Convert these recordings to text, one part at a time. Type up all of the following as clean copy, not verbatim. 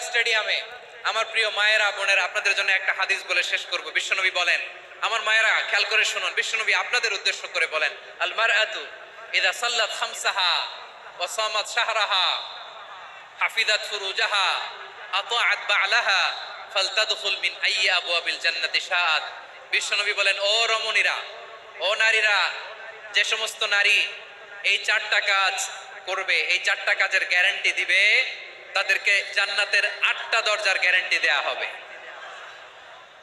স্টেডিয়ামে আমার প্রিয় মায়েরা বোনেরা, আপনাদের জন্য একটা হাদিস বলে শেষ করব। বিশ্বনবী বলেন, আমার মায়েরা খেয়াল করে শুনুন, বিশ্বনবী আপনাদের উদ্দেশ্য করে বলেন, আল মারআতু ইযা সাল্লাত খামসাহা ওয়া সামাত শাহরাহা হাফিজাত ফুরুজাহা আতাআত বা'লাহা ফালতাদখুল মিন আইয়ি আবওয়াবিল জান্নাতি শাআত। বিশ্বনবী বলেন, ও রমণীরা, ও নারীরা, যে সমস্ত নারী এই চারটা কাজ করবে, এই চারটা কাজের গ্যারান্টি দিবে, তাদেরকে জান্নাতের 8টা দরজার গ্যারান্টি দেয়া হবে।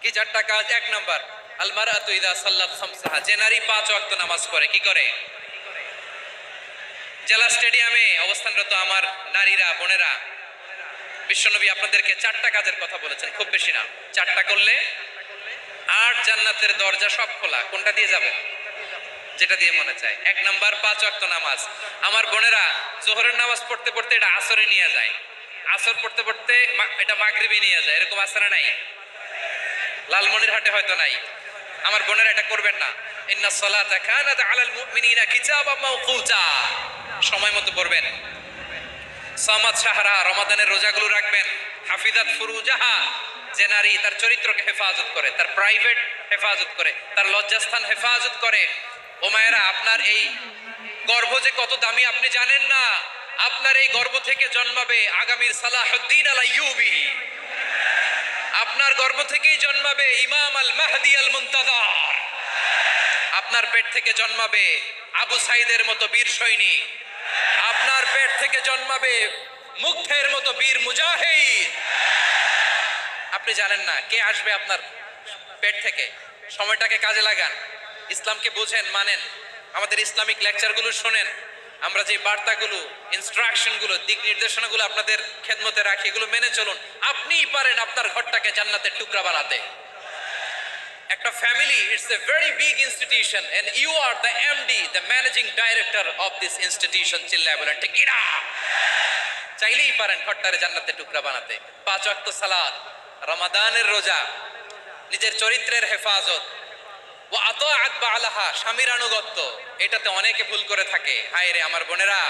কি চারটা কাজ? এক নাম্বার, আল মারআতু ইযা সাল্লাত খামসাহা, যে নারী 5 ওয়াক্ত নামাজ পড়ে। কি করে? জেলা স্টেডিয়ামে অবস্থানরত আমার নারীরা বোনেরা, বিশ্বনবী আপনাদেরকে চারটা কাজের কথা বলেছেন, খুব বেশি না। চারটা করলে 8 জান্নাতের দরজা সব খোলা। কোনটা দিয়ে যাবে? যেটা দিয়ে মনে চায়। এক নাম্বার 5 ওয়াক্ত নামাজ। আমার বোনেরা জোহরের নামাজ পড়তে পড়তে এটা আসরে নিয়ে যায়, আসর পড়তে পড়তে এটা মাগরিবে নিয়ে যায়। এরকম আসরে নাই? লালমনিরহাটে হয়তো নাই। আমার বোনেরা এটা করবেন না। ইন্নাস সালাতা কানাত আলাল মুমিনিনা কিতাবাম মাওকুতা, সময় মতো পড়বেন। সামাত শাহরা, রমাদানের রোজাগুলো রাখবেন। হাফিজাত ফুরুজাহা, যে নারী তার চরিত্রকে হেফাজত করে, তার প্রাইভেট হেফাজত করে, তার লজ্জাস্থান হেফাজত করে। ও মায়েরা, আপনার এই গর্ভ যে কত দামি আপনি জানেন না। আপনার এই গর্ভ থেকে জন্মাবে আগামীর সালাহুদ্দিন আল আইয়ুবী। আপনার গর্ভ থেকেই জন্মাবে ইমাম আল মাহদি আল মুনতাজার। আপনার পেট থেকে জন্মাবে আবু সাইদের মতো বীর সৈনিক। আপনার পেট থেকে জন্মাবে মুগ্ধের মতো বীর মুজাহিদ। আপনি জানেন না কে আসবে আপনার পেট থেকে। সময়টাকে কাজে লাগান, ইসলামকে বুঝেন, মানেন, আমাদের ইসলামিক লেকচারগুলো শোনেন। আমরা যে বার্তাগুলো, ইনস্ট্রাকশনগুলো, দিক নির্দেশনাগুলো আপনাদের খেদমতে রাখি, এগুলো মেনে চলুন। আপনিই পারেন আপনার ঘরটাকে জান্নাতের টুকরা বানাতে। একটা family, it's a very big institution and you are the MD, the managing director of this institution. চিল্লায় বলেন ঠিক কিনা? চাইলেই পারেন ঘরটারে জান্নাতের টুকরা বানাতে। 5 ওয়াক্ত সালাত, রমাদানের রোজা, নিজের চরিত্রের হেফাজত, ওয়া আতাআত বা'লাহা, স্বামীর আনুগত্য। এটাতে অনেকে ভুল করে থাকে। হায় রে আমার বোনেরা,